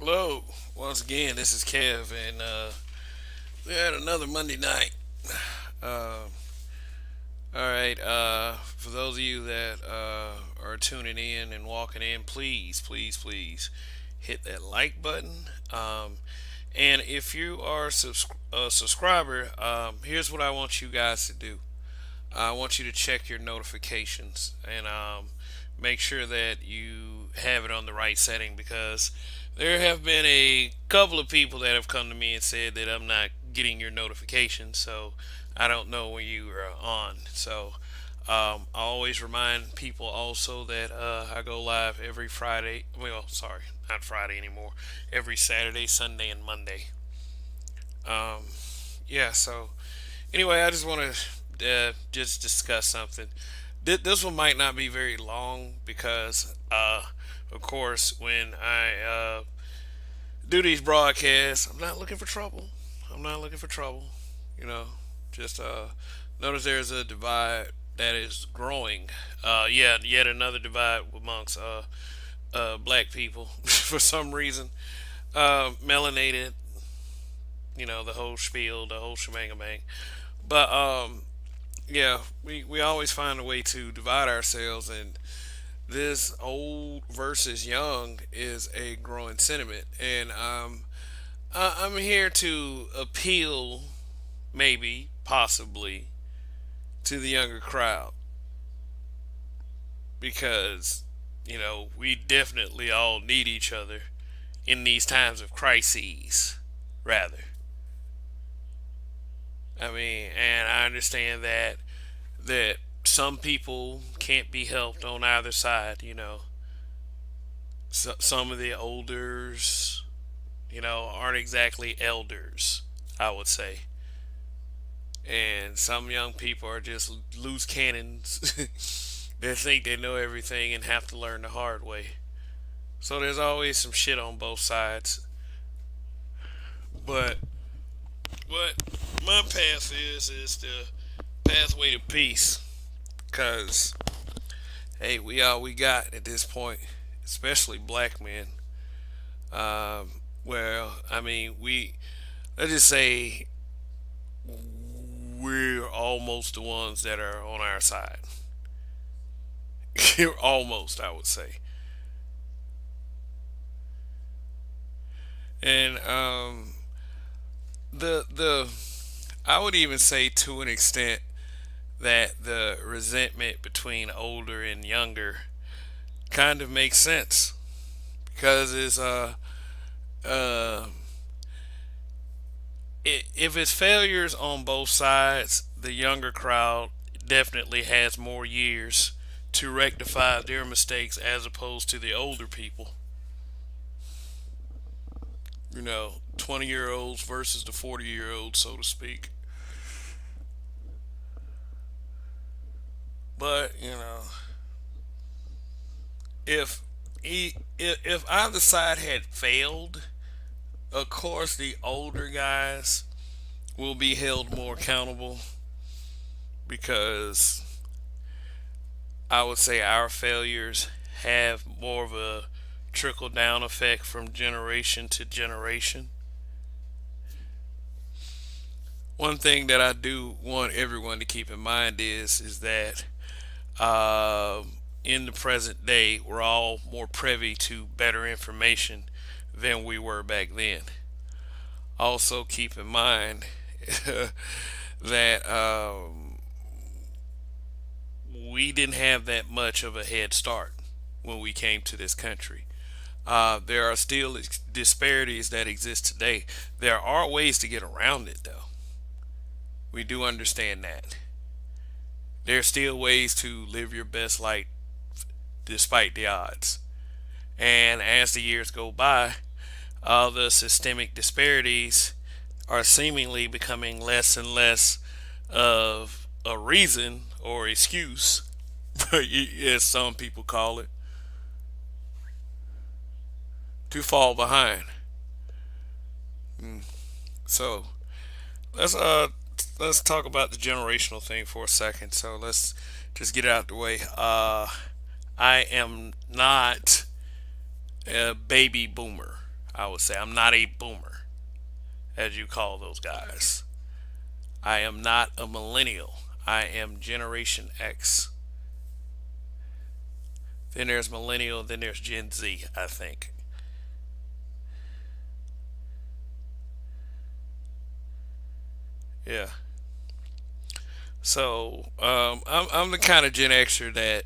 Hello, once again, this is Kev, and we had another Monday night. Uh, all right, for those of you that are tuning in and walking in, please hit that like button. And if you are a subscriber, here's what I want you guys to do. I want you to check your notifications and make sure that you have it on the right setting because there have been a couple of people that have come to me and said that I'm not getting your notifications, so I don't know when you are on. So I always remind people also that I go live every Friday. Well, sorry, not Friday anymore. Every Saturday, Sunday, and Monday. Um, yeah. So anyway, I just want to just discuss something. This one might not be very long because, of course, when I do these broadcasts, I'm not looking for trouble. I'm not looking for trouble. You know, just notice there's a divide that is growing. Yeah, yet another divide amongst black people for some reason. Melanated, the whole spiel, the whole shebang bang. But yeah, we always find a way to divide ourselves, and this old versus young is a growing sentiment, and I'm here to appeal, maybe, possibly, to the younger crowd because we definitely all need each other in these times of crises. Rather, I mean, and I understand that some people can't be helped on either side. Some of the elders, aren't exactly elders, I would say. And some young people are just loose cannons that think they know everything and have to learn the hard way. So there's always some shit on both sides. But what my path is the pathway to peace. Cause hey, we all we got at this point, especially black men. Well, I mean, let's just say we're almost the ones that are on our side. Almost, I would say. And the I would even say to an extent that the resentment between older and younger kind of makes sense because it's uh if it's failures on both sides, the younger crowd definitely has more years to rectify their mistakes as opposed to the older people. 20-year-olds versus the 40-year-olds, so to speak. But if if either side had failed, of course the older guys will be held more accountable because I would say our failures have more of a trickle down effect from generation to generation. One thing that I do want everyone to keep in mind is that in the present day we're all more privy to better information than we were back then. Also, keep in mind that we didn't have that much of a head start when we came to this country. There are still disparities that exist today. There are ways to get around it, though. We do understand that. There are still ways to live your best life despite the odds. And as the years go by, all the systemic disparities are seemingly becoming less and less of a reason or excuse, as some people call it, to fall behind. So let's uh let's talk about the generational thing for a second. So let's just get it out the way. I am not a baby boomer. I would say I'm not a boomer, as you call those guys. I am not a millennial. I am Generation X. Then there's millennial. Then there's Gen Z. I think. Yeah. So I'm the kind of Gen Xer that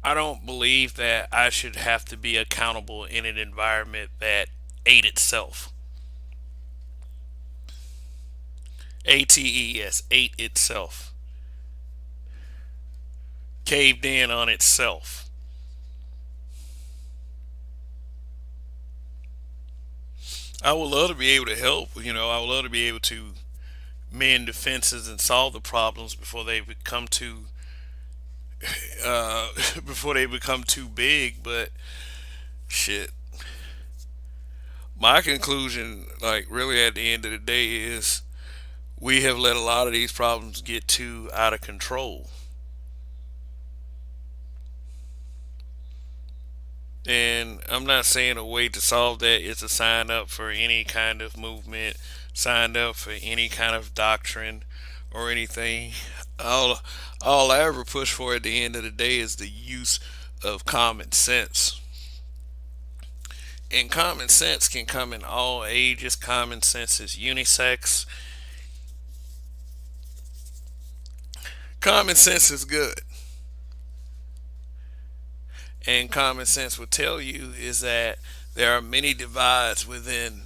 I don't believe that I should have to be accountable in an environment that ate itself. ATE, yes, ate itself, caved in on itself. I would love to be able to help. I would love to be able to mend defenses and solve the problems before they become too uh, before they become too big. But shit, my conclusion, like really at the end of the day, is we have let a lot of these problems get too out of control. And I'm not saying a way to solve that is to sign up for any kind of movement, sign up for any kind of doctrine or anything. All, all I ever push for at the end of the day is the use of common sense. And common sense can come in all ages. Common sense is unisex. Common sense is good. And common sense will tell you is that there are many divides within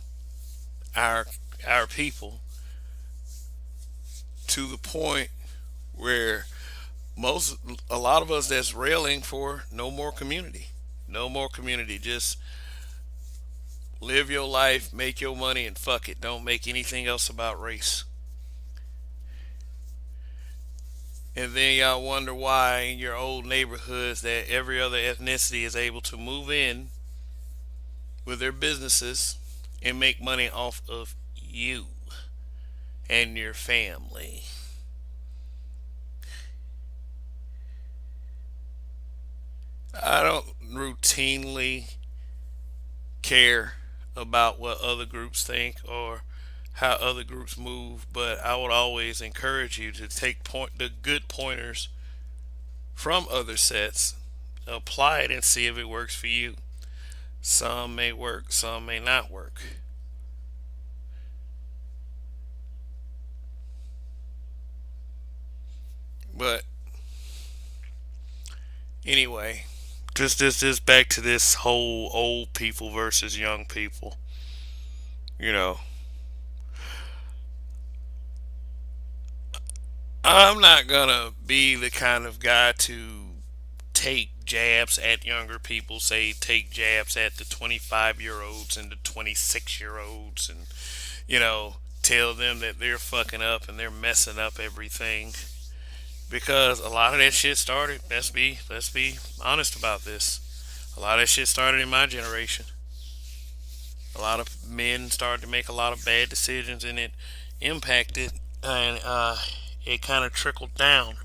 our our people to the point where most a lot of us that's railing for no more community. No more community. Just live your life, make your money, and fuck it. Don't make anything else about race. And then y'all wonder why in your old neighborhoods that every other ethnicity is able to move in with their businesses and make money off of you and your family. I don't routinely care about what other groups think or how other groups move, but I would always encourage you to take the good pointers from other sets, apply it, and see if it works for you. Some may work, some may not work. But anyway, just back to this whole old people versus young people. You know, I'm not gonna be the kind of guy to take jabs at younger people, say take jabs at the 25-year olds and the 26-year olds, and tell them that they're fucking up and they're messing up everything. Because a lot of that shit started. Let's be honest about this. A lot of that shit started in my generation. A lot of men started to make a lot of bad decisions, and it impacted, and it kind of trickled down.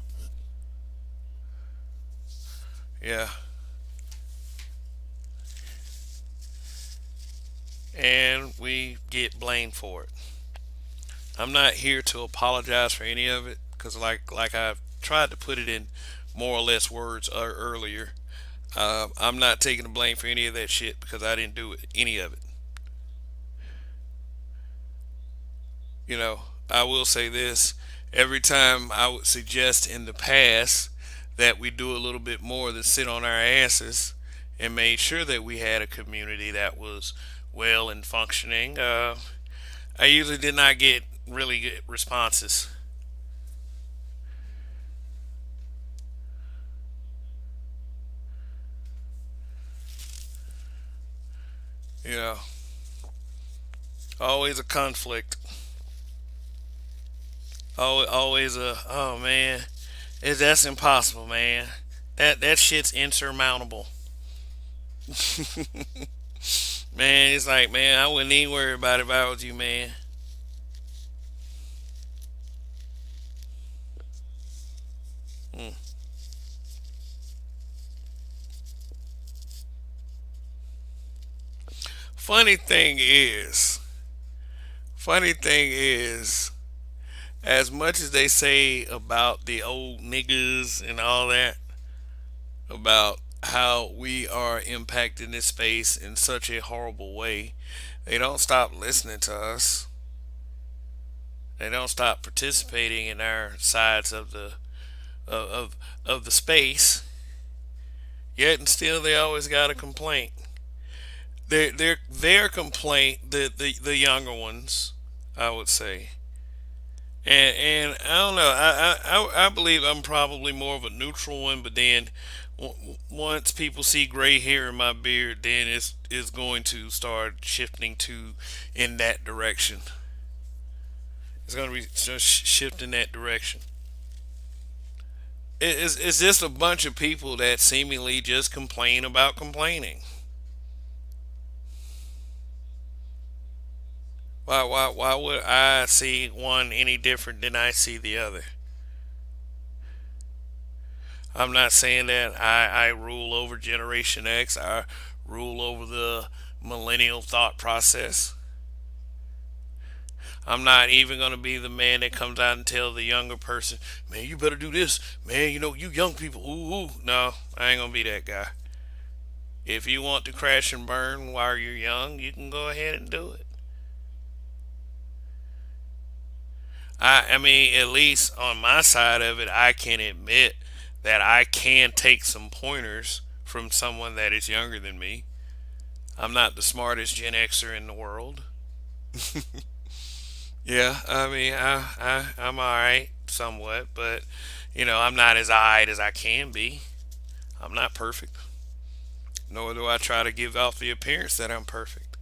Yeah, and we get blamed for it. I'm not here to apologize for any of it because, like I've tried to put it in more or less words earlier, I'm not taking the blame for any of that shit because I didn't do it, any of it. I will say this: every time I would suggest in the past that we do a little bit more than sit on our asses and made sure that we had a community that was well and functioning, I usually did not get really good responses. You know, always a conflict. Always a, oh man, that's impossible, man. That shit's insurmountable. Man, it's like, man, I wouldn't even worry about it if I was you, man. Mm. funny thing is, funny thing is, as much as they say about the old niggas and all that, about how we are impacting this space in such a horrible way, they don't stop listening to us. They don't stop participating in our sides of of the space. Yet and still, they always got a complaint. Their complaint, the younger ones, I would say. And I don't know. I believe I'm probably more of a neutral one, but then once people see gray hair in my beard, then it's going to start shifting to in that direction. It's going to be just shifting that direction. It's just a bunch of people that seemingly just complain about complaining. Why would I see one any different than I see the other? I'm not saying that I rule over Generation X. I rule over the millennial thought process. I'm not even going to be the man that comes out and tell the younger person, man, you better do this. Man, you young people, ooh, ooh. No, I ain't going to be that guy. If you want to crash and burn while you're young, you can go ahead and do it. I mean, at least on my side of it, I can admit that I can take some pointers from someone that is younger than me. I'm not the smartest Gen Xer in the world. Yeah, I mean, I'm all right, somewhat, but I'm not as eyed as I can be. I'm not perfect, nor do I try to give off the appearance that I'm perfect.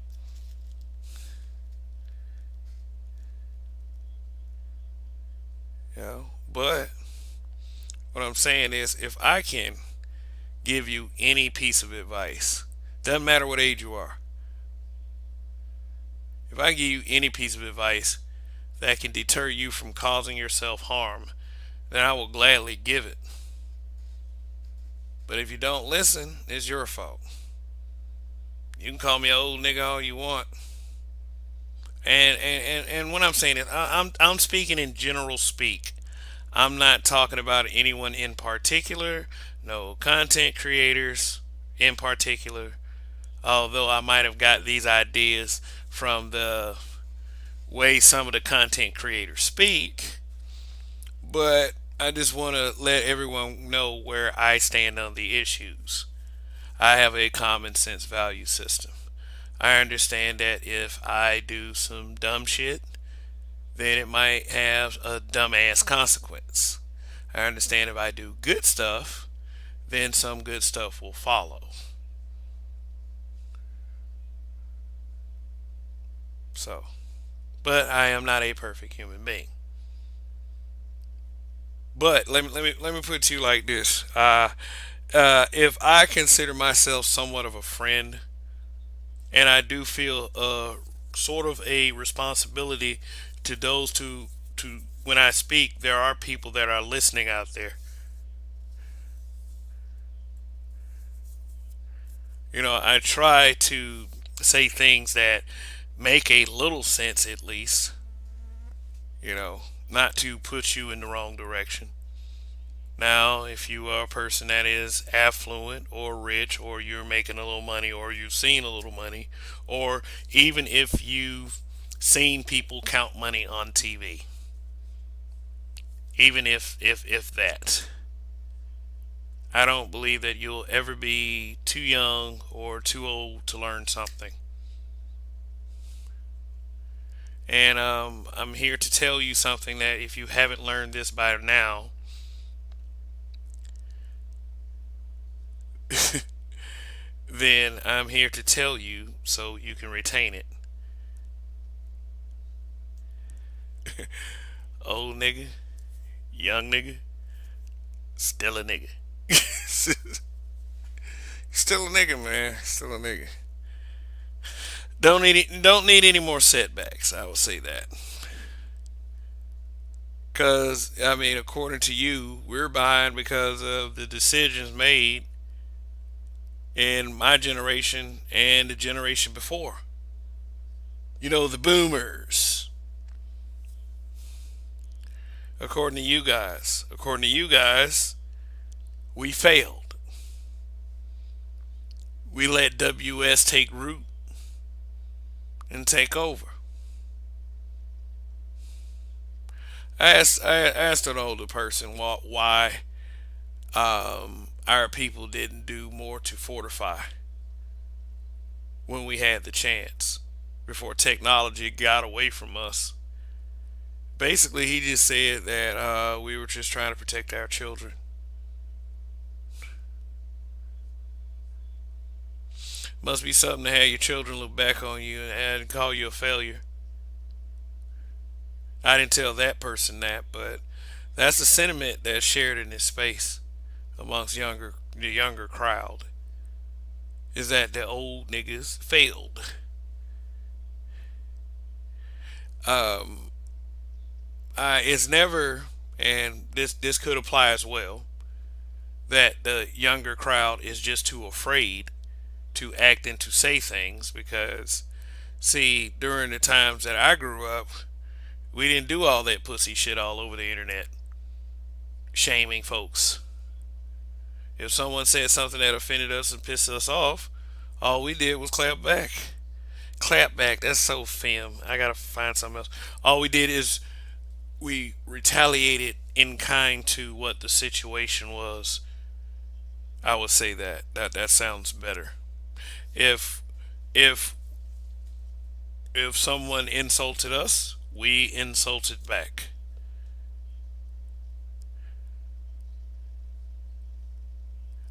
But what I'm saying is, if I can give you any piece of advice, doesn't matter what age you are, if I give you any piece of advice that can deter you from causing yourself harm, then I will gladly give it. But if you don't listen, it's your fault. You can call me an old nigga all you want. And what I'm saying is, I'm speaking in general speak. I'm not talking about anyone in particular, no content creators in particular. Although I might have got these ideas from the way some of the content creators speak, but I just want to let everyone know where I stand on the issues. I have a common sense value system. I understand that if I do some dumb shit, then it might have a dumbass consequence. I understand if I do good stuff, then some good stuff will follow. So, but I am not a perfect human being. But let me put it to you like this: if I consider myself somewhat of a friend, and I do feel sort of a responsibility to those to when I speak, there are people that are listening out there. I try to say things that make a little sense at least. Not to put you in the wrong direction. Now, if you are a person that is affluent or rich, or you're making a little money, or you've seen a little money, or even if you've seen people count money on TV, even if that, I don't believe that you'll ever be too young or too old to learn something. And I'm here to tell you something that if you haven't learned this by now, then I'm here to tell you so you can retain it. Old nigga, young nigga, still a nigga. Still a nigga, man. Still a nigga. Don't need any more setbacks. I will say that. Cause I mean, according to you, we're behind because of the decisions made in my generation and the generation before. The boomers. According to you guys, we failed. We let WS take root and take over. I asked an older person why our people didn't do more to fortify when we had the chance before technology got away from us. Basically, he just said that we were just trying to protect our children. Must be something to have your children look back on you and call you a failure. I didn't tell that person that, but that's the sentiment that's shared in this space amongst the younger crowd is that the old niggas failed. Um, it's never, and this could apply as well, that the younger crowd is just too afraid to act and to say things because, see, during the times that I grew up, we didn't do all that pussy shit all over the internet, shaming folks. If someone said something that offended us and pissed us off, all we did was clap back. Clap back, that's so fem. I gotta find something else. All we did is we retaliated in kind to what the situation was. I would say that sounds better. If if if someone insulted us, we insulted back.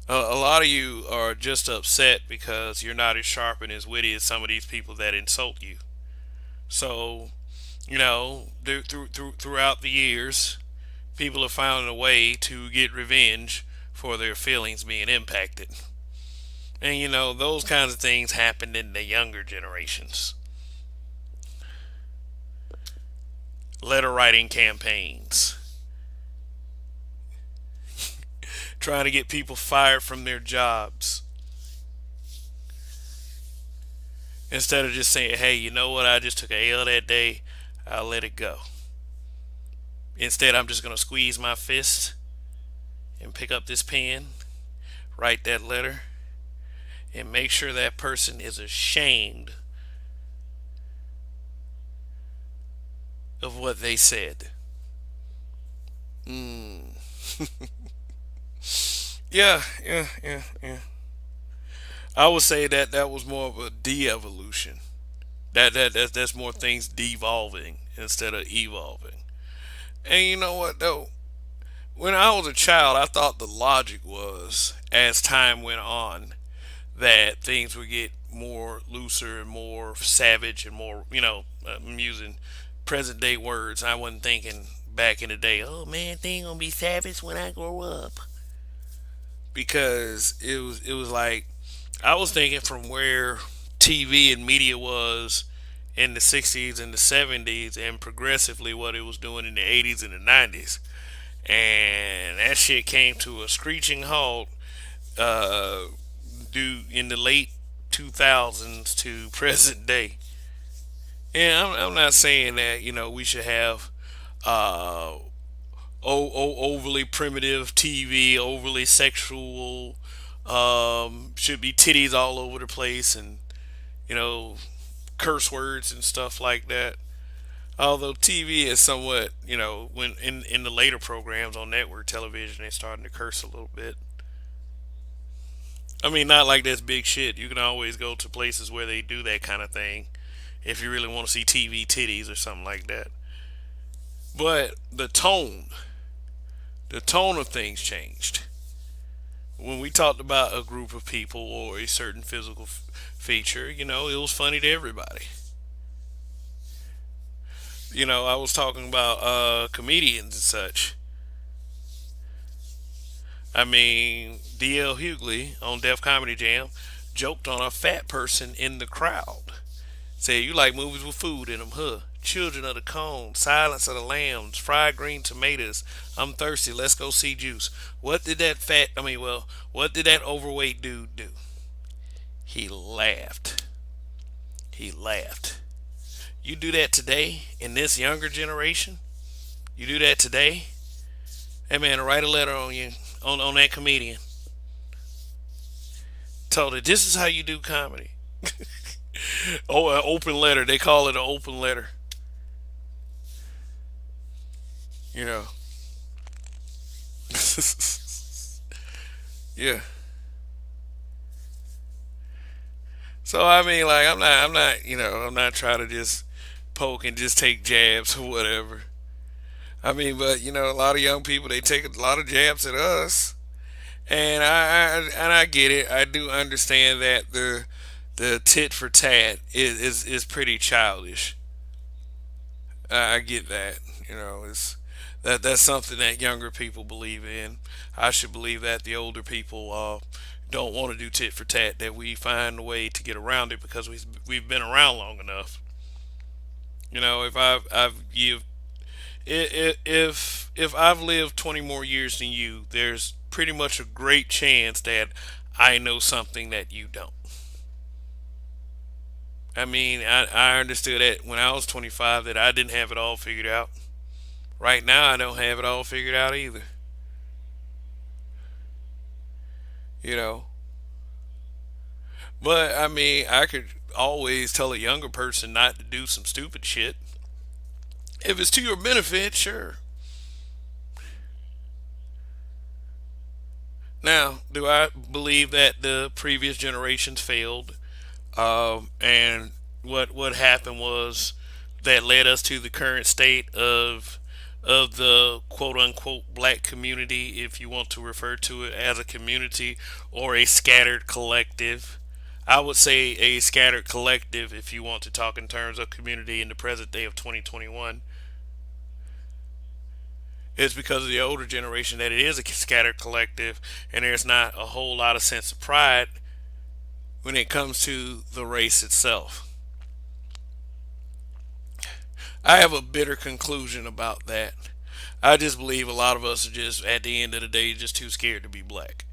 A lot of you are just upset because you're not as sharp and as witty as some of these people that insult you. So, throughout the years, people have found a way to get revenge for their feelings being impacted. And those kinds of things happened in the younger generations. Letter writing campaigns, trying to get people fired from their jobs. Instead of just saying, hey, you know what, I just took a L that day, I'll let it go. Instead, I'm just going to squeeze my fist and pick up this pen, write that letter, and make sure that person is ashamed of what they said. Mm. Yeah. I would say that was more of a de-evolution. That's more things devolving instead of evolving. And you know what though? When I was a child, I thought the logic was, as time went on, that things would get more looser and more savage and more, I'm using present day words. I wasn't thinking back in the day, oh man, things gonna be savage when I grow up. Because it was like I was thinking from where TV and media was in the 60s and the 70s and progressively what it was doing in the 80s and the 90s. And that shit came to a screeching halt uh, due in the late 2000s to present day. And I'm not saying that we should have uh, overly primitive TV, overly sexual, should be titties all over the place, and you know curse words and stuff like that. Although TV is somewhat, when in the later programs on network television, they're starting to curse a little bit. I mean, not like that's big shit. You can always go to places where they do that kind of thing if you really want to see TV titties or something like that. But the tone of things changed. When we talked about a group of people or a certain physical feature, it was funny to everybody. I was talking about comedians and such. I mean, D.L. Hughley on Def Comedy Jam joked on a fat person in the crowd. Said, you like movies with food in them, huh? Children of the Corn, Silence of the Lambs, Fried Green Tomatoes, I'm Thirsty, Let's Go See Juice. What did that overweight dude do? He laughed. He laughed. You do that today in this younger generation. You do that today. Hey man, write a letter on you on that comedian. Told it this is how you do comedy. Oh, an open letter. They call it an open letter. You know. Yeah. So I mean, like, I'm not trying to just poke and just take jabs or whatever. I mean, but a lot of young people they take a lot of jabs at us, and I get it. I do understand that the tit for tat is pretty childish. I get that. It's that's something that younger people believe in. I should believe that the older people don't want to do tit for tat. That we find a way to get around it because we've been around long enough. If if I've lived 20 more years than you, there's pretty much a great chance that I know something that you don't. I mean, I understood that when I was 25 that I didn't have it all figured out. Right now, I don't have it all figured out either. You know, but I mean, I could always tell a younger person not to do some stupid shit. If it's to your benefit, sure. Now, do I believe that the previous generations failed? And what happened was that led us to the current state of the quote unquote black community, if you want to refer to it as a community or a scattered collective. I would say a scattered collective if you want to talk in terms of community in the present day of 2021. It's because of the older generation that it is a scattered collective, and there's not a whole lot of sense of pride when it comes to the race itself. I have a bitter conclusion about that. I just believe a lot of us are just, at the end of the day, just too scared to be black.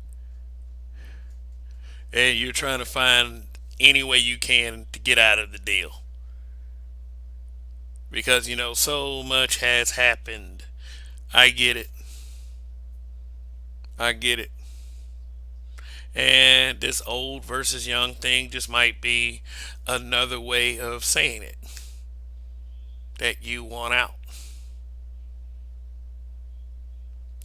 And you're trying to find any way you can to get out of the deal. Because, so much has happened. I get it. I get it. And this old versus young thing just might be another way of saying it that you want out.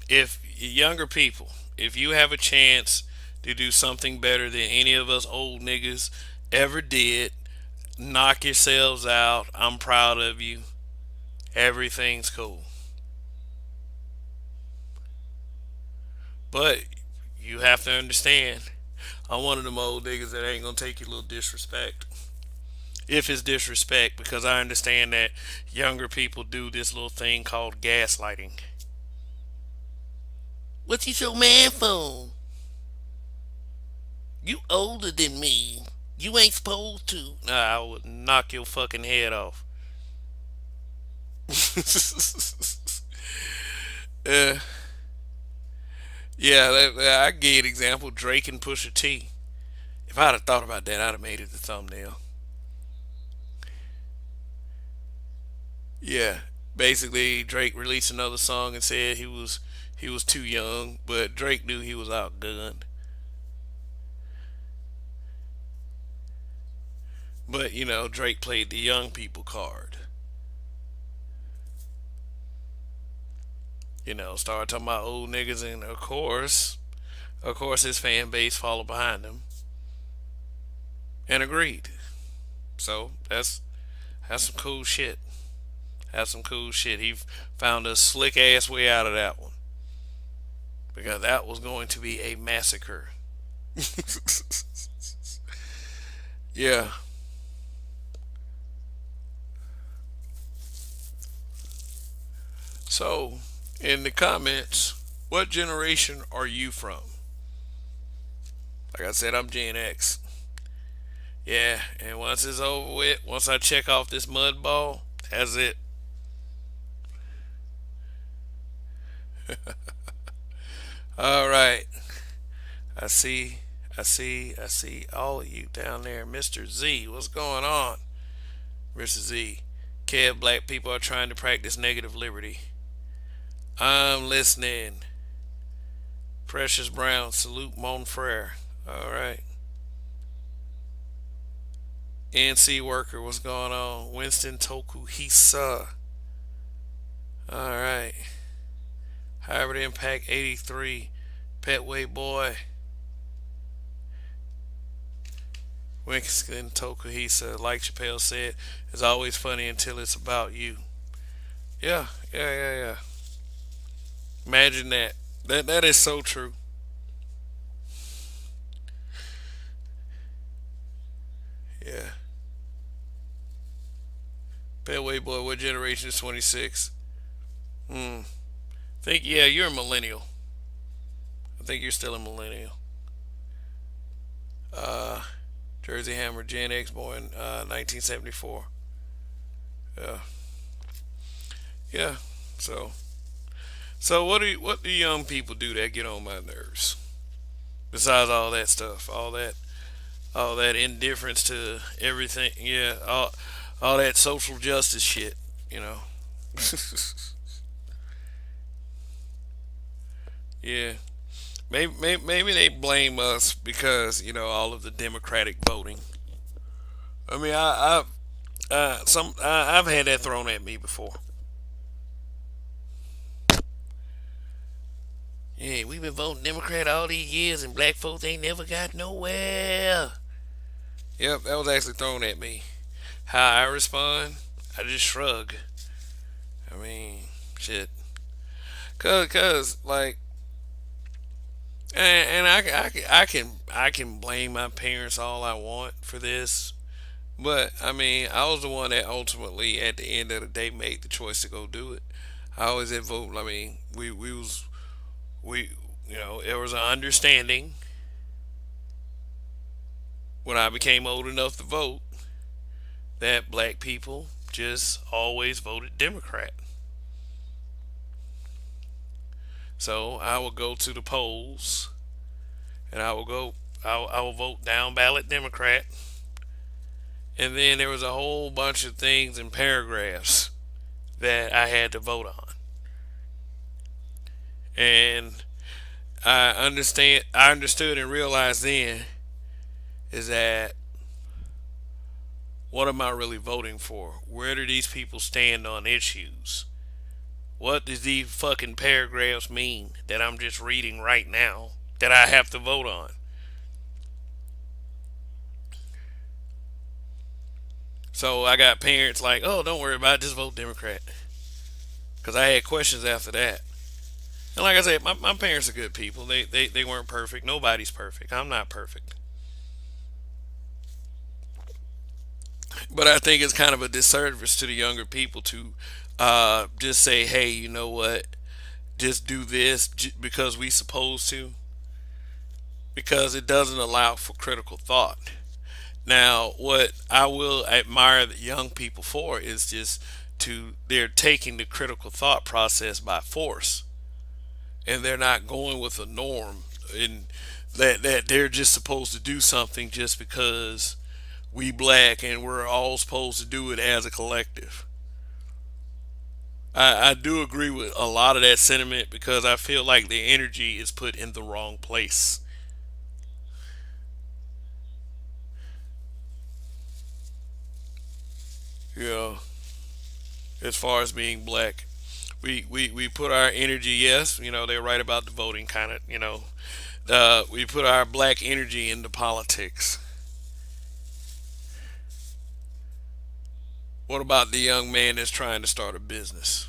If younger people, if you have a chance to do something better than any of us old niggas ever did, knock yourselves out. I'm proud of you. Everything's cool. But you have to understand, I'm one of them old niggas that ain't gonna take your little disrespect. If it's disrespect, because I understand that younger people do this little thing called gaslighting. What you so mad for? You older than me. You ain't supposed to. Nah, I would knock your fucking head off. uh, yeah, I gave an example. Drake and Pusha T. If I'd have thought about that, I'd have made it the thumbnail. Yeah, basically Drake released another song and said he was too young, but Drake knew he was outgunned. But Drake played the young people card. Started talking about old niggas, and of course, his fan base followed behind him and agreed. So that's some cool shit. That's some cool shit. He found a slick ass way out of that one because that was going to be a massacre. Yeah. So, in the comments, what generation are you from? Like I said, I'm Gen X. Yeah, and once it's over with, once I check off this mud ball, that's it. All right. I see, I see all of you down there. Mr. Z, what's going on? Mr. Z. Kev, black people are trying to practice negative liberty. I'm listening. Precious Brown, salute Mon Frere. All right. NC Worker, what's going on? Winston Tokuhisa. All right. Harvard Impact 83. Petway Boy. Winston Tokuhisa, like Chappelle said, is always funny until it's about you. Yeah, yeah. Imagine that. That is so true. Yeah. Petway Boy, what generation is 26? Hmm. Think, yeah, you're a millennial. I think you're still a millennial. Uh, Jersey Hammer, Gen X, born 1974. Yeah, yeah. So, so what do young people do that get on my nerves? Besides all that stuff, all that indifference to everything. Yeah, all that social justice shit. You know. Yeah. Maybe they blame us because all of the Democratic voting. I mean, I've had that thrown at me before. Yeah, we've been voting Democrat all these years, and black folks ain't never got nowhere. Yep, that was actually thrown at me. How I respond, I just shrug. I mean, shit. Cause like, and I can blame my parents all I want for this, but I mean, I was the one that ultimately, at the end of the day, made the choice to go do it. I always had vote. I mean, we there was an understanding when I became old enough to vote that black people just always voted Democrat. So I will go to the polls and I will vote down ballot Democrat. And then there was a whole bunch of things in paragraphs that I had to vote on. And I understood and realized then is that what am I really voting for? Where do these people stand on issues? What does these fucking paragraphs mean that I'm just reading right now that I have to vote on? So I got parents like, oh, don't worry about it, just vote Democrat. Because I had questions after that. And like I said, my parents are good people. They weren't perfect. Nobody's perfect. I'm not perfect. But I think it's kind of a disservice to the younger people to just say, hey, you know what? Just do this because we supposed to. Because it doesn't allow for critical thought. Now, what I will admire the young people for is just they're taking the critical thought process by force, and they're not going with a norm, and that they're just supposed to do something just because we black and we're all supposed to do it as a collective. I do agree with a lot of that sentiment because I feel like the energy is put in the wrong place. You know, as far as being black, we put our energy. Yes, they're right about the voting kind of. We put our black energy into politics. What about the young man that's trying to start a business?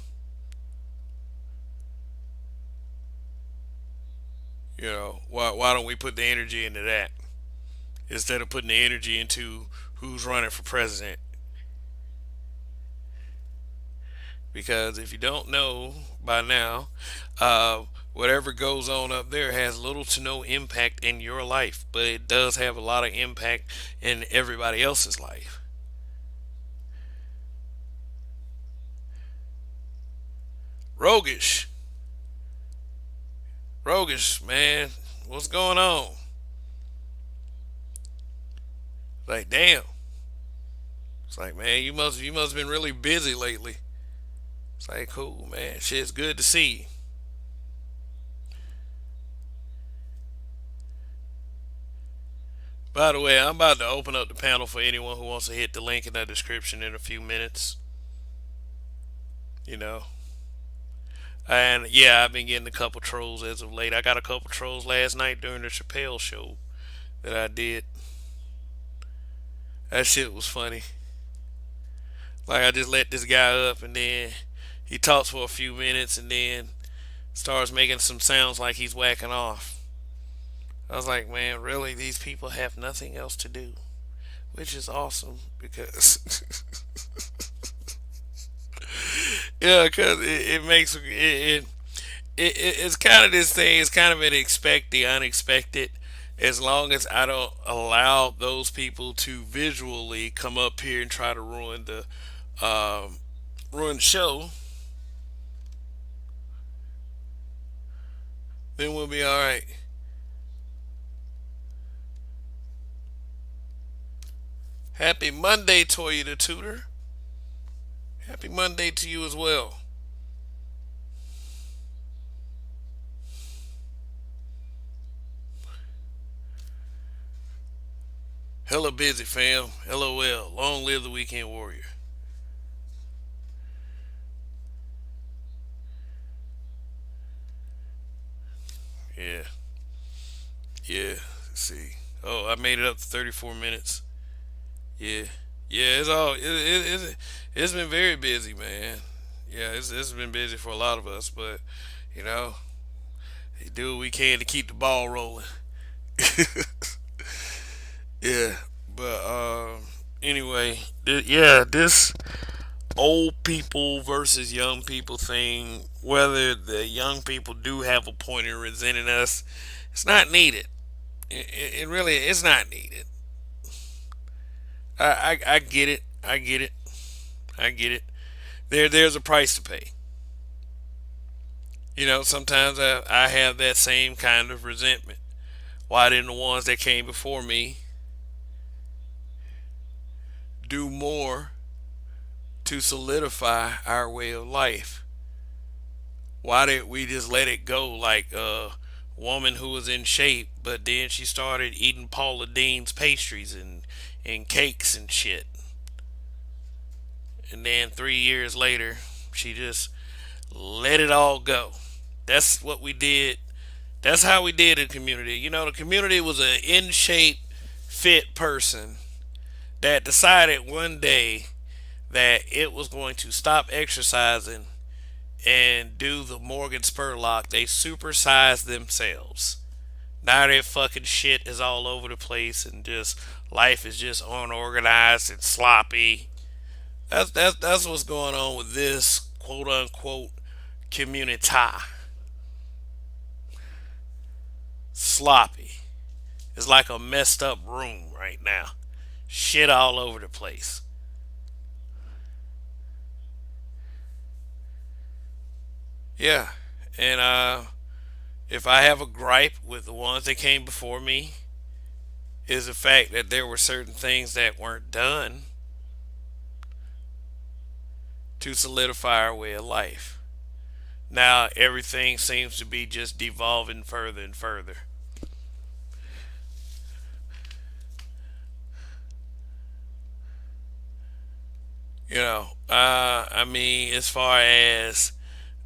Why don't we put the energy into that instead of putting the energy into who's running for president? Because if you don't know by now, whatever goes on up there has little to no impact in your life, but it does have a lot of impact in everybody else's life. Rogish, Rogish, man, what's going on? Like, damn, It's like, man, you must have been really busy lately. It's like, cool, man. Shit's good to see you. By the way, I'm about to open up the panel for anyone who wants to hit the link in the description in a few minutes. You know, and yeah, I've been getting a couple trolls as of late. I got a couple trolls last night during the Chappelle show that I did. That shit was funny. Like I just let this guy up and then he talks for a few minutes and then starts making some sounds like he's whacking off. I was like, man, really? These people have nothing else to do, which is awesome because yeah, because it makes it's kind of this thing. It's kind of an expect the unexpected. As long as I don't allow those people to visually come up here and try to um, ruin the show, then we'll be all right. Happy Monday, Toya the Tutor. Happy Monday to you as well. Hella busy, fam. LOL. Long live the weekend warrior. Yeah, yeah. Let's see. Oh, I made it up to 34 minutes. Yeah, yeah. It's been very busy, man. Yeah, it's been busy for a lot of us, but you know, we do what we can to keep the ball rolling. Yeah, but anyway, yeah, this old people versus young people thing, whether the young people do have a point in resenting us, it's not needed. It really it's not needed. I get it. I get it. I get it. There's a price to pay. Sometimes I have that same kind of resentment. Why didn't the ones that came before me do more to solidify our way of life? Why did we just let it go like a woman who was in shape, but then she started eating Paula Dean's pastries and cakes and shit? And then 3 years later, she just let it all go. That's what we did. That's how we did in the community. The community was an in shape, fit person that decided one day that it was going to stop exercising and do the Morgan Spurlock. They supersized themselves. Now their fucking shit is all over the place and just life is just unorganized and sloppy. That's what's going on with this quote unquote community. Sloppy. It's like a messed up room right now. Shit all over the place. Yeah. And if I have a gripe with the ones that came before me, is the fact that there were certain things that weren't done to solidify our way of life. Now everything seems to be just devolving further and further. I mean, as far as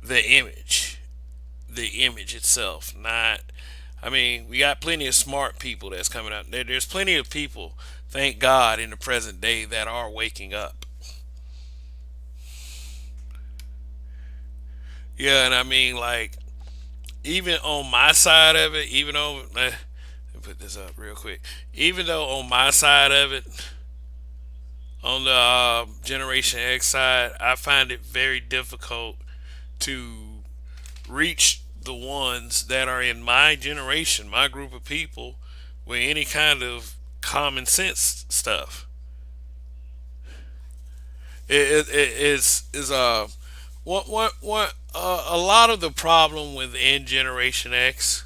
the image itself, not. I mean, we got plenty of smart people that's coming out. There's plenty of people, thank God, in the present day that are waking up. Yeah, and I mean, like, even on my side of it, even though, let me put this up real quick. Even though on my side of it, on the Generation X side, I find it very difficult to reach the ones that are in my generation, my group of people, with any kind of common sense stuff. Is what a lot of the problem within Generation X.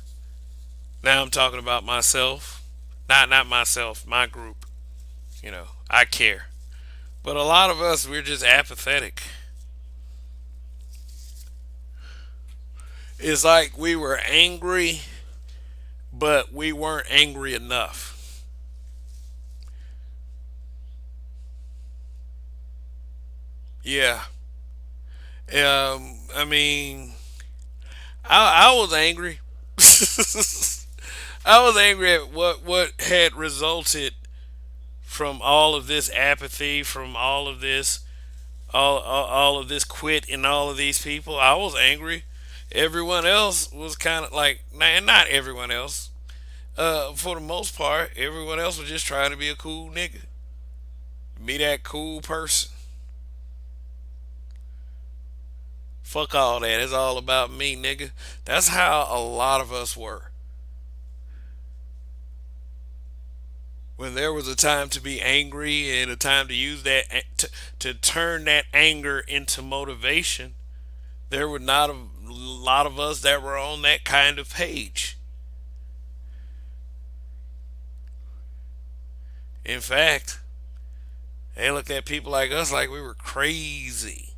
Now I'm talking about myself, not myself, my group. I care. But a lot of us, we're just apathetic. It's like we were angry, but we weren't angry enough. Yeah. I mean, I was angry. I was angry at what had resulted from all of this apathy, from all of this quit in all of these people. I was angry. Everyone else was kind of like, and not everyone else. For the most part, everyone else was just trying to be a cool nigga, be that cool person. Fuck all that. It's all about me, nigga. That's how a lot of us were. When there was a time to be angry and a time to use to turn that anger into motivation, there were not a lot of us that were on that kind of page. In fact, they looked at people like us like we were crazy.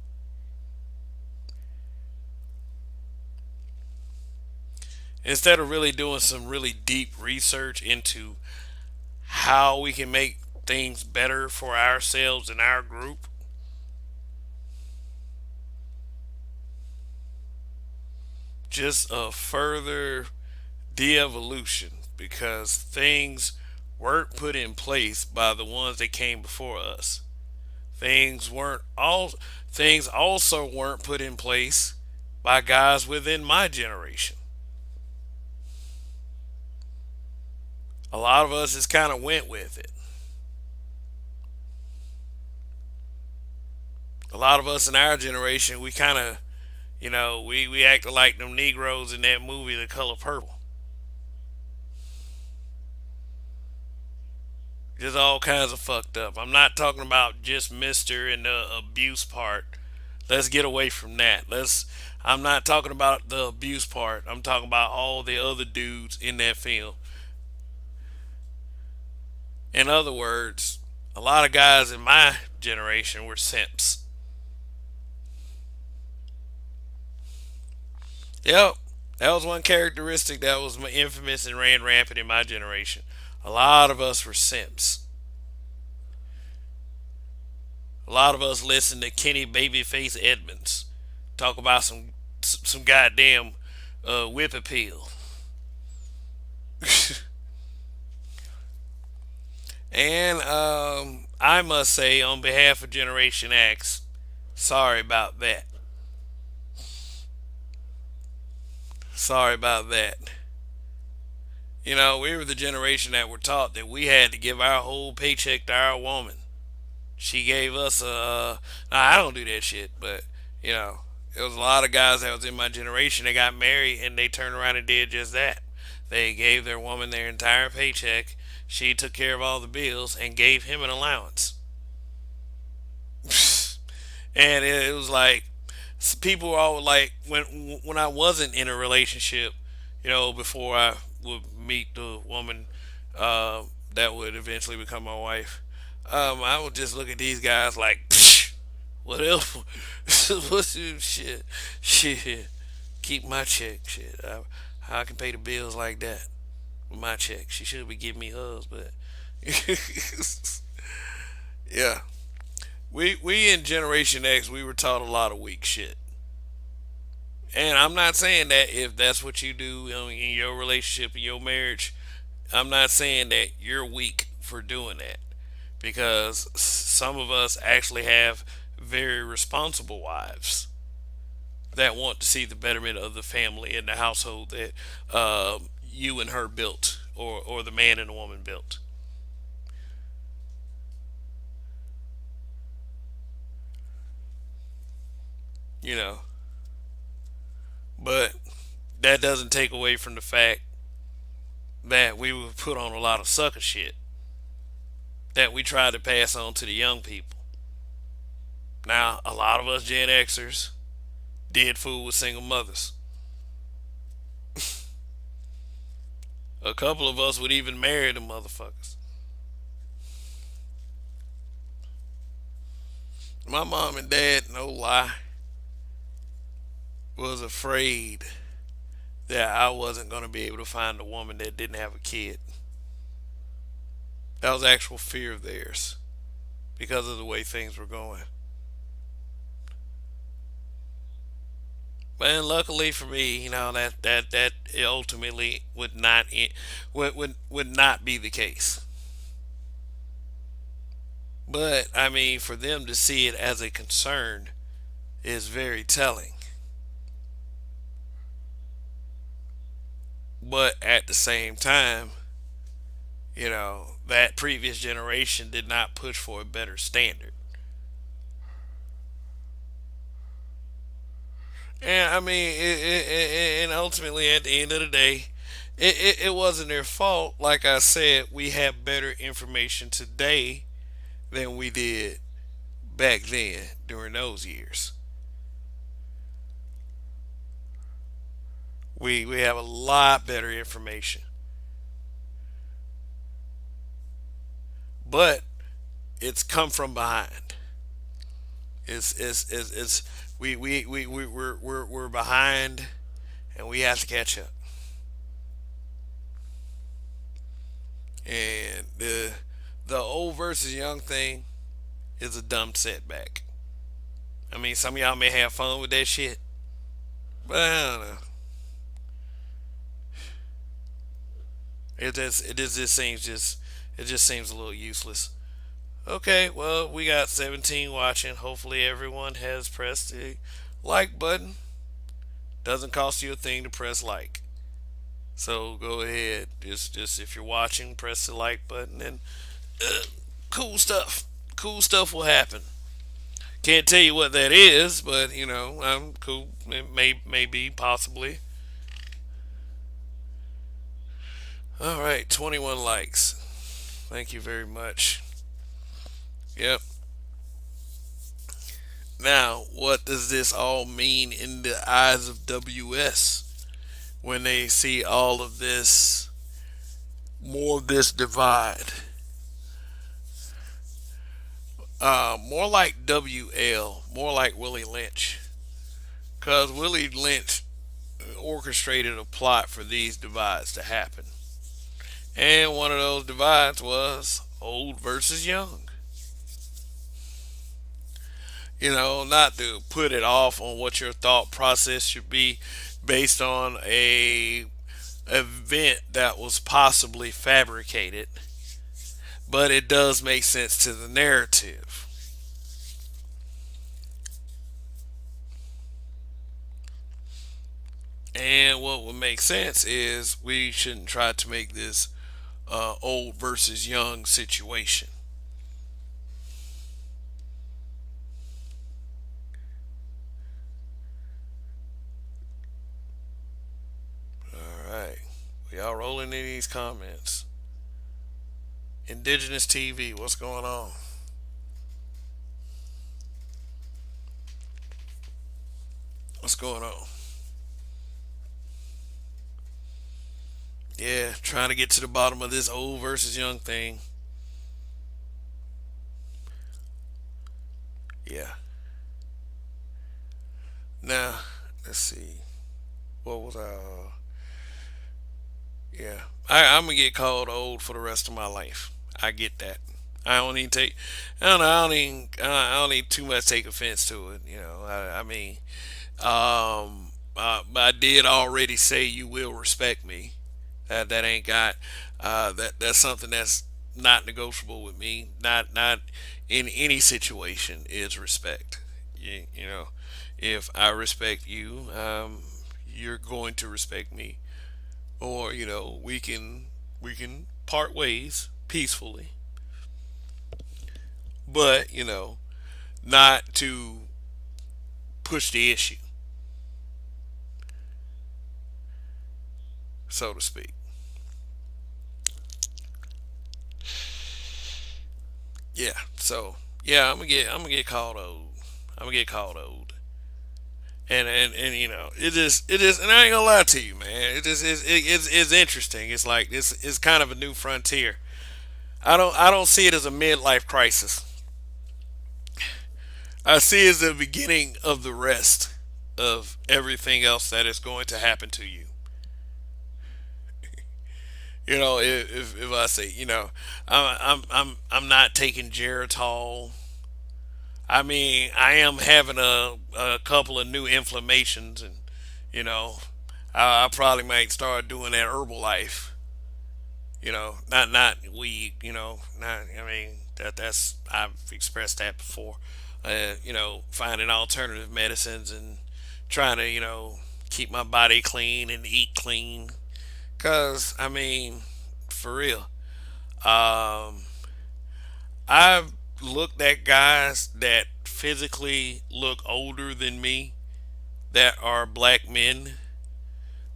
Instead of really doing some really deep research into how we can make things better for ourselves and our group, just a further de-evolution because things weren't put in place by the ones that came before us. Things weren't all things also weren't put in place by guys within my generation. A lot of us just kind of went with it. A lot of us in our generation, we kind of, we acted like them Negroes in that movie, The Color Purple. Just all kinds of fucked up. I'm not talking about just Mister and the abuse part. Let's get away from that. I'm not talking about the abuse part. I'm talking about all the other dudes in that film. In other words, a lot of guys in my generation were simps. Yep, that was one characteristic that was infamous and ran rampant in my generation. A lot of us were simps. A lot of us listened to Kenny Babyface Edmonds talk about some goddamn whip appeal. And I must say, on behalf of Generation X, sorry about that. Sorry about that. We were the generation that were taught that we had to give our whole paycheck to our woman. She gave us a. Now, I don't do that shit, but, you know, there was a lot of guys that was in my generation that got married and they turned around and did just that. They gave their woman their entire paycheck. She took care of all the bills and gave him an allowance. And it was like people were all like when I wasn't in a relationship, before I would meet the woman that would eventually become my wife. I would just look at these guys like, "Psh, whatever, what's this shit, keep my check, shit. How I can pay the bills like that with my check? She should be giving me hers, but yeah, we in Generation X, we were taught a lot of weak shit. And I'm not saying that if that's what you do in your relationship, in your marriage, I'm not saying that you're weak for doing that because some of us actually have very responsible wives that want to see the betterment of the family and the household that you and her built, or the man and the woman built. You know, but that doesn't take away from the fact that we were put on a lot of sucker shit that we tried to pass on to the young people. Now, a lot of us Gen Xers did fool with single mothers. A couple of us would even marry the motherfuckers. My mom and dad, no lie, was afraid that I wasn't going to be able to find a woman that didn't have a kid. That was actual fear of theirs because of the way things were going. And luckily for me, that ultimately would not be the case. But I mean, for them to see it as a concern is very telling. But at the same time, that previous generation did not push for a better standard. And I mean, and ultimately, at the end of the day, it wasn't their fault. Like I said, we have better information today than we did back then during those years. We have a lot better information, but it's come from behind. It's we're behind, and we have to catch up. And the old versus young thing is a dumb setback. I mean, some of y'all may have fun with that shit, but I don't know. It just seems a little useless. Okay, well, we got 17 watching. Hopefully, everyone has pressed the like button. Doesn't cost you a thing to press like. So go ahead. Just if you're watching, press the like button, and uh, cool stuff. Cool stuff will happen. Can't tell you what that is, but I'm cool. It maybe, possibly. All right, 21 likes. Thank you very much. Yep. Now, what does this all mean in the eyes of WS when they see all of this, more of this divide? More like WL, more like Willie Lynch. Because Willie Lynch orchestrated a plot for these divides to happen. And one of those divides was old versus young. Not to put it off on what your thought process should be based on a event that was possibly fabricated, but it does make sense to the narrative. And what would make sense is we shouldn't try to make this old versus young situation. All right. We all rolling in these comments. Indigenous TV, what's going on? What's going on? Yeah, trying to get to the bottom of this old versus young thing. Yeah. Now, let's see. What was yeah. I'm gonna get called old for the rest of my life. I get that. I don't even take. I don't know. I don't even too much take offense to it. I mean, I did already say you will respect me. That ain't got. That's something that's not negotiable with me. Not in any situation is respect. You know, if I respect you, you're going to respect me, or we can part ways peacefully, but not to push the issue, so to speak. Yeah. So yeah, I'm gonna get called old. I'm gonna get called old. And it is, and I ain't gonna lie to you, man. It's interesting. It's like this is kind of a new frontier. I don't see it as a midlife crisis. I see as the beginning of the rest of everything else that is going to happen to you. If I say, I'm not taking Geritol. I mean, I am having a couple of new inflammations, and you know, I probably might start doing that Herbalife. Not weed. Not. I mean, that's I've expressed that before. Finding alternative medicines and trying to keep my body clean and eat clean. Cause I mean, for real, um, I've looked at guys that physically look older than me that are black men,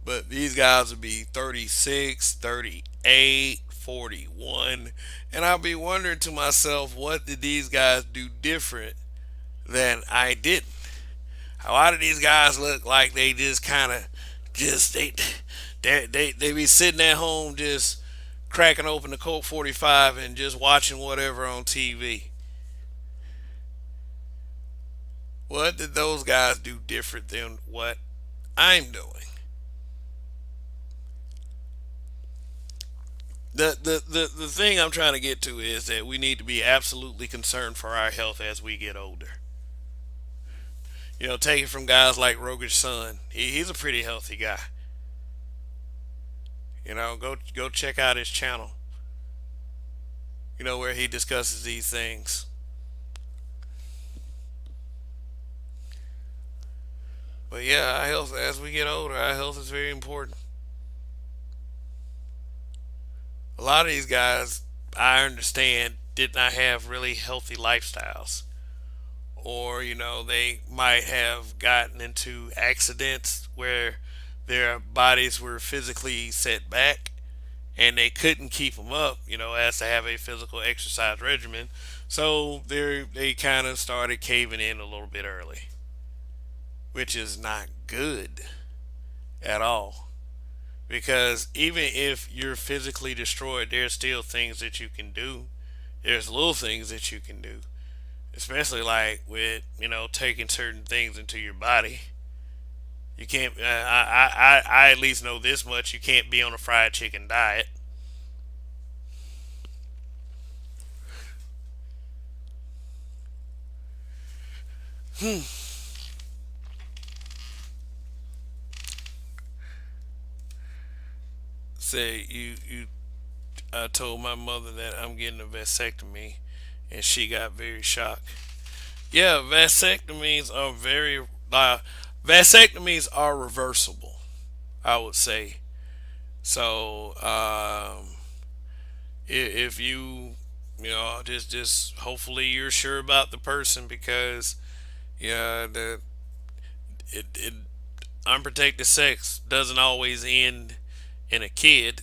but these guys would be 36, 38, 41, and I'll be wondering to myself, what did these guys do different than I didn't? Why do these guys look like they just kind of just they be sitting at home just cracking open the Colt 45 and just watching whatever on TV? What did those guys do different than what I'm doing? The thing I'm trying to get to is that we need to be absolutely concerned for our health as we get older. Take it from guys like Roger's son. He's a pretty healthy guy. Go check out his channel. Where he discusses these things. But yeah, our health as we get older, our health is very important. A lot of these guys, I understand, did not have really healthy lifestyles, or they might have gotten into accidents where their bodies were physically set back and they couldn't keep them up, as to have a physical exercise regimen. So they kind of started caving in a little bit early, which is not good at all. Because even if you're physically destroyed, there's still things that you can do. There's little things that you can do, especially like with taking certain things into your body. You can't. I at least know this much. You can't be on a fried chicken diet. Say you. I told my mother that I'm getting a vasectomy, and she got very shocked. Yeah, vasectomies are reversible, I would say. So if just hopefully you're sure about the person, because yeah, the it unprotected sex doesn't always end in a kid.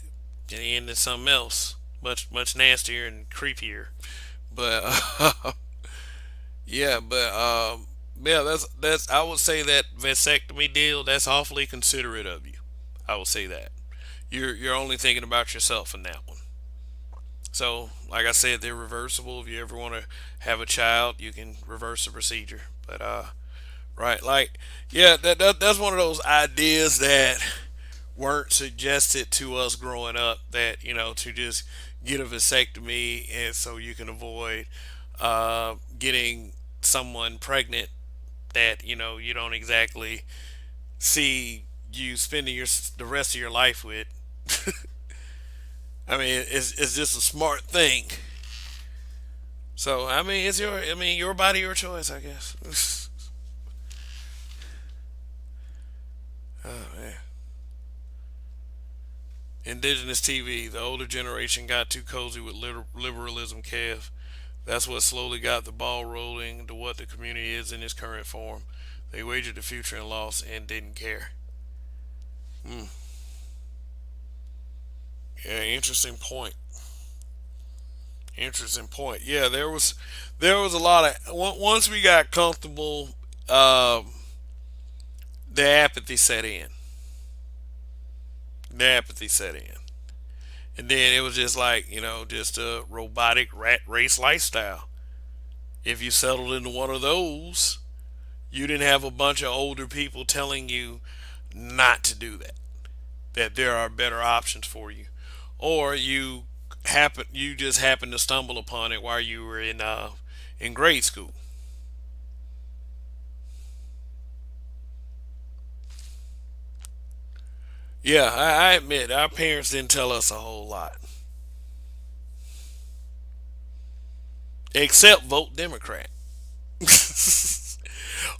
It end in something else, much nastier and creepier. But yeah, but yeah, that's I would say that vasectomy deal, that's awfully considerate of you. I will say that you're only thinking about yourself in that one. So, like I said, they're reversible. If you ever want to have a child, you can reverse the procedure. But right, like yeah, that's one of those ideas that weren't suggested to us growing up. That to just get a vasectomy, and so you can avoid getting someone pregnant that you don't exactly see you spending the rest of your life with. I mean, it's just a smart thing. So I mean, your body, your choice, I guess. Oh man. Indigenous TV. The older generation got too cozy with liberalism, Kev. That's what slowly got the ball rolling to what the community is in its current form. They wagered the future and lost and didn't care. Hmm. Yeah, interesting point. Interesting point. Yeah, there was a lot of once we got comfortable, the apathy set in. The apathy set in, and then it was just like just a robotic rat race lifestyle. If you settled into one of those, you didn't have a bunch of older people telling you not to do that, that there are better options for you, or you just happen to stumble upon it while you were in grade school. Yeah, I admit our parents didn't tell us a whole lot, except vote Democrat.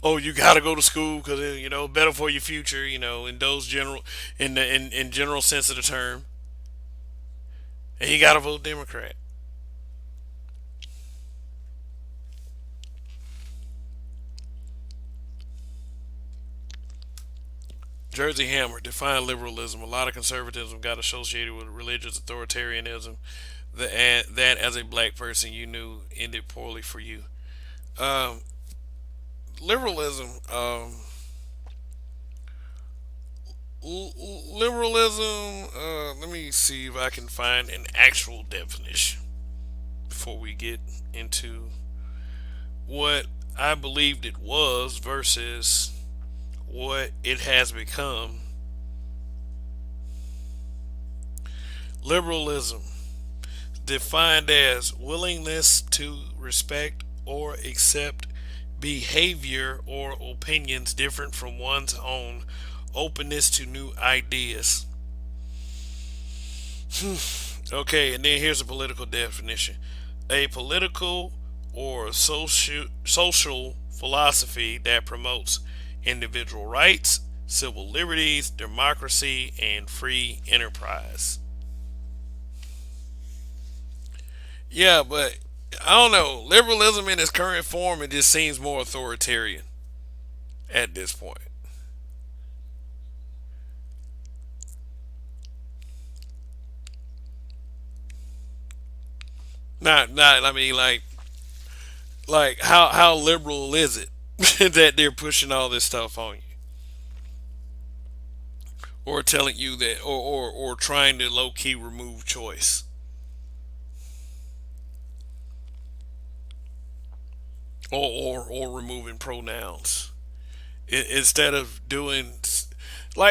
Oh, you got to go to school because better for your future. In those general in general sense of the term, and you got to vote Democrat. Jersey Hammer define liberalism. A lot of conservatism got associated with religious authoritarianism. That as a black person you knew ended poorly for you. Um, Liberalism. Liberalism. Let me see if I can find an actual definition before we get into what I believed it was versus what it has become. Liberalism, defined as willingness to respect or accept behavior or opinions different from one's own, openness to new ideas. Okay, and then here's a political definition: a political or social philosophy that promotes individual rights, civil liberties, democracy, and free enterprise. Yeah, but I don't know. Liberalism in its current form, it just seems more authoritarian at this point. Not. I mean, like how liberal is it that they're pushing all this stuff on you, or telling you that, or trying to low key remove choice, or removing pronouns instead of doing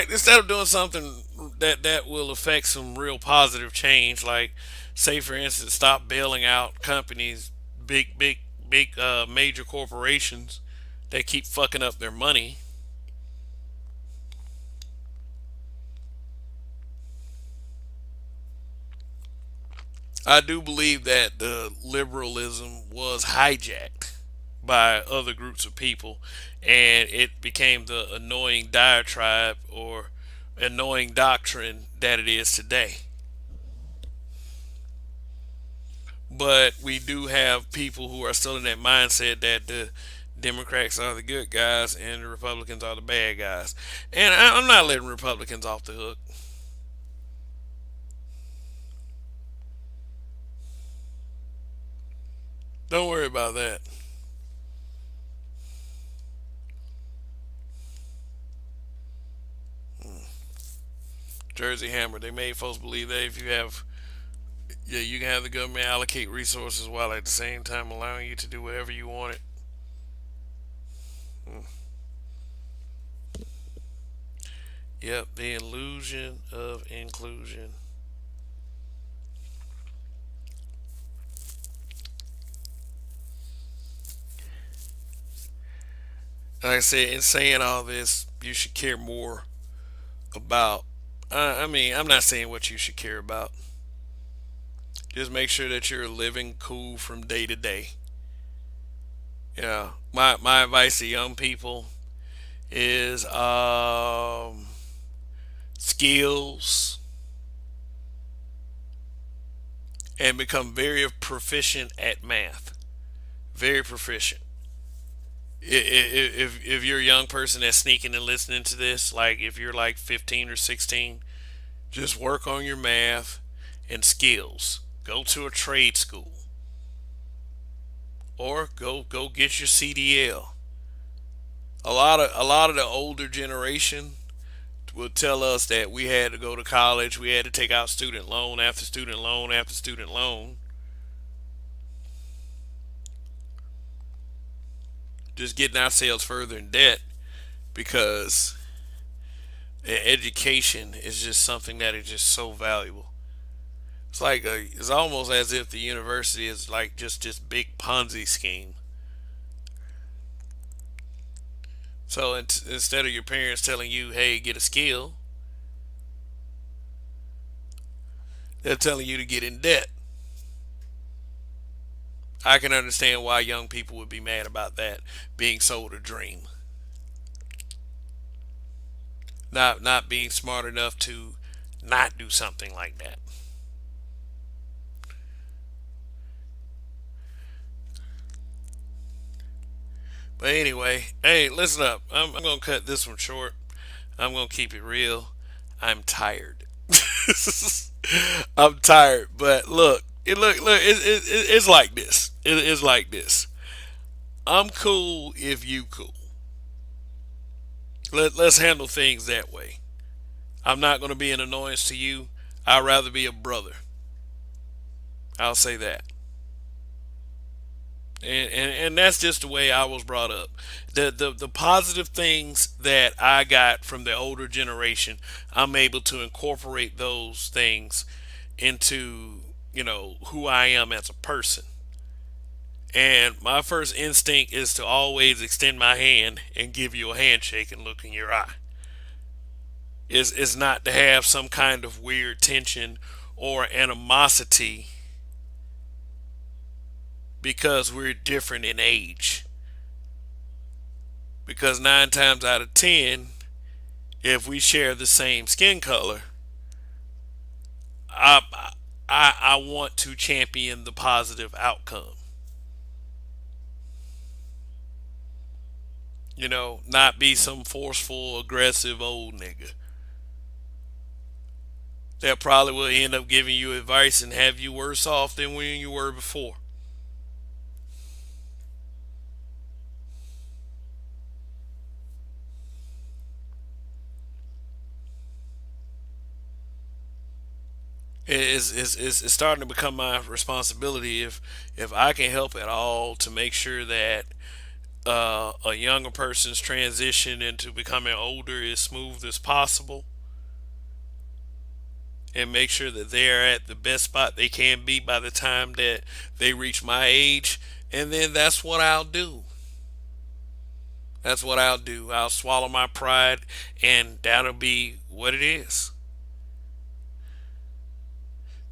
instead of doing something that will affect some real positive change, like say for instance, stop bailing out companies, big major corporations that keep fucking up their money. I do believe that the liberalism was hijacked by other groups of people, and it became the annoying diatribe or annoying doctrine that it is today. But we do have people who are still in that mindset that the Democrats are the good guys and the Republicans are the bad guys. And I'm not letting Republicans off the hook. Don't worry about that. Jersey Hammer, they made folks believe that if you have, yeah, you can have the government allocate resources while at the same time allowing you to do whatever you want it. Mm. Yep, the illusion of inclusion. Like I said, in saying all this, you should care more about. I mean, I'm not saying what you should care about. Just make sure that you're living cool from day to day. Yeah, my advice to young people is skills and become very proficient at math. Very proficient. If you're a young person that's sneaking and listening to this, like if you're like 15 or 16, just work on your math and skills. Go to a trade school or go get your CDL. A lot of the older generation would tell us that we had to go to college, we had to take out student loan after student loan after student loan. just getting ourselves further in debt because education is just something that is just so valuable. It's like it's almost as if the university is like just this big Ponzi scheme. So instead of your parents telling you, "Hey, get a skill," they're telling you to get in debt. I can understand why young people would be mad about that being sold a dream, not being smart enough to not do something like that. But anyway, hey, listen up. I'm gonna cut this one short. I'm gonna keep it real. I'm tired. I'm tired. But look, it's like this. It's like this. I'm cool if you cool. Let's handle things that way. I'm not gonna be an annoyance to you. I'd rather be a brother. I'll say that. And that's just the way I was brought up. The positive things that I got from the older generation, I'm able to incorporate those things into who I am as a person. And my first instinct is to always extend my hand and give you a handshake and look in your eye. Is not to have some kind of weird tension or animosity because we're different in age. Because 9 times out of 10, if we share the same skin color, I, I want to champion the positive outcome. Not be some forceful, aggressive old nigga that probably will end up giving you advice and have you worse off than when you were before. It's starting to become my responsibility if I can help at all to make sure that a younger person's transition into becoming older is smooth as possible, and make sure that they're at the best spot they can be by the time that they reach my age. And then that's what I'll do. That's what I'll do. I'll swallow my pride, and that'll be what it is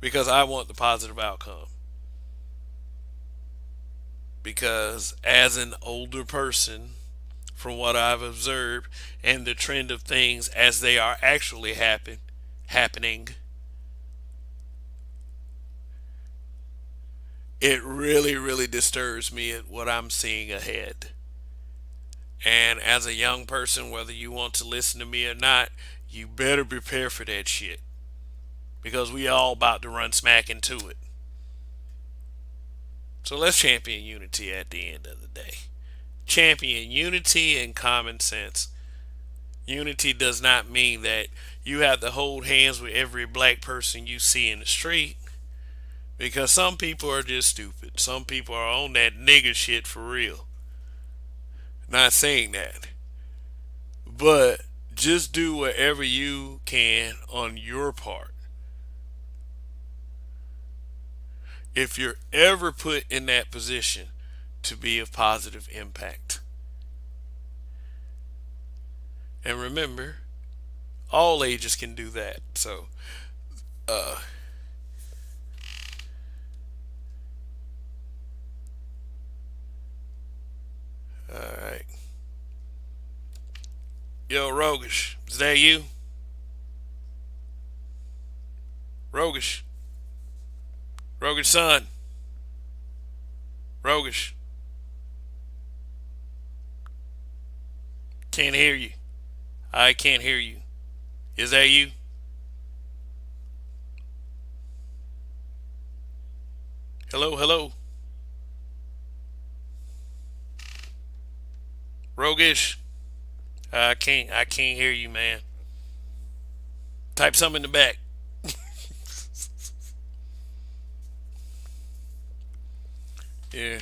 because I want the positive outcome. Because as an older person, from what I've observed and the trend of things as they are actually happening, it really, really disturbs me at what I'm seeing ahead. And as a young person, whether you want to listen to me or not, you better prepare for that shit. Because we all about to run smack into it. So let's champion unity at the end of the day. Champion unity and common sense. Unity does not mean that you have to hold hands with every black person you see in the street. Because some people are just stupid. Some people are on that nigger shit for real. Not saying that. But just do whatever you can on your part. If you're ever put in that position to be of positive impact. And remember, all ages can do that. So, uh, all right. Yo, Rogish, is that you? Rogish, Rogish son, Rogish, can't hear you. I can't hear you. Is that you? Hello, hello, Rogish. I can't hear you, man. Type something in the back. Yeah,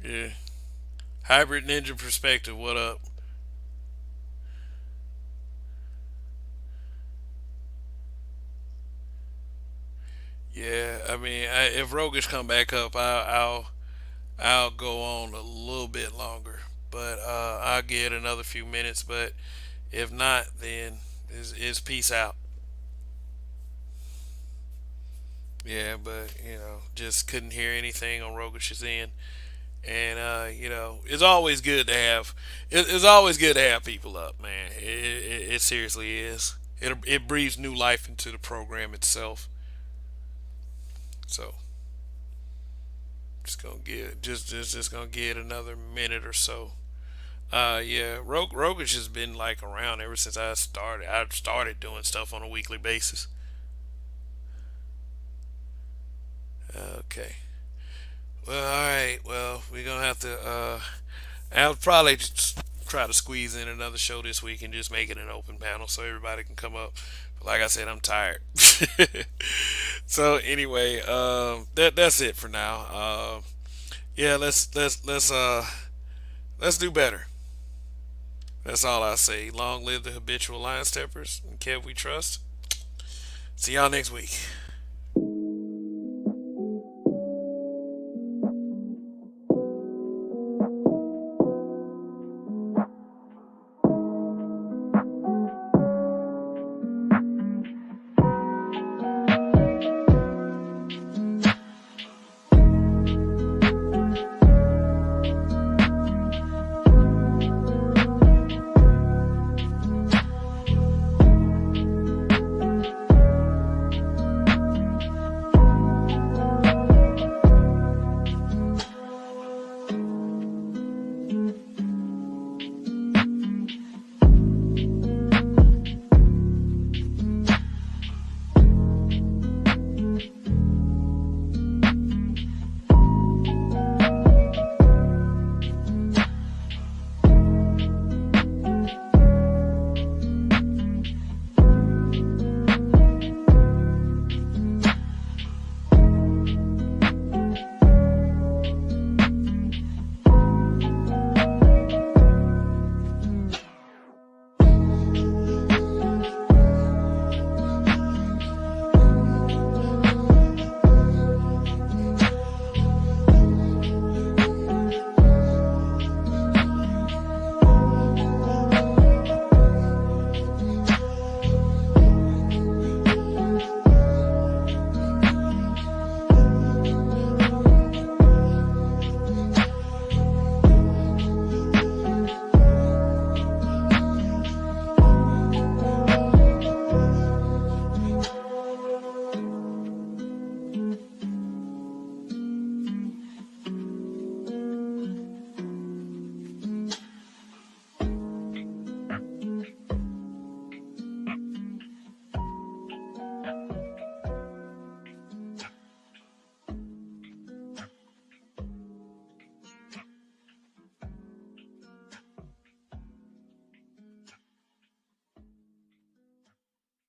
Yeah. Hybrid Ninja Perspective, what up? Yeah, I mean, if Rogish come back up, I'll go on a little bit longer, but I'll get another few minutes. But if not, then is peace out. Yeah, but just couldn't hear anything on Rogish's end, and it's always good to have. It's always good to have people up, man. It seriously is. It breathes new life into the program itself. So just gonna get another minute or so. Yeah, Rogish has been like around ever since I started. I started doing stuff on a weekly basis. Okay. Well, all right. Well, we're gonna have to. I'll probably just try to squeeze in another show this week and just make it an open panel so everybody can come up. But like I said, I'm tired. So anyway, that's it for now. Yeah, let's do better. That's all I say. Long live the habitual line steppers and Kev we trust. See y'all next week.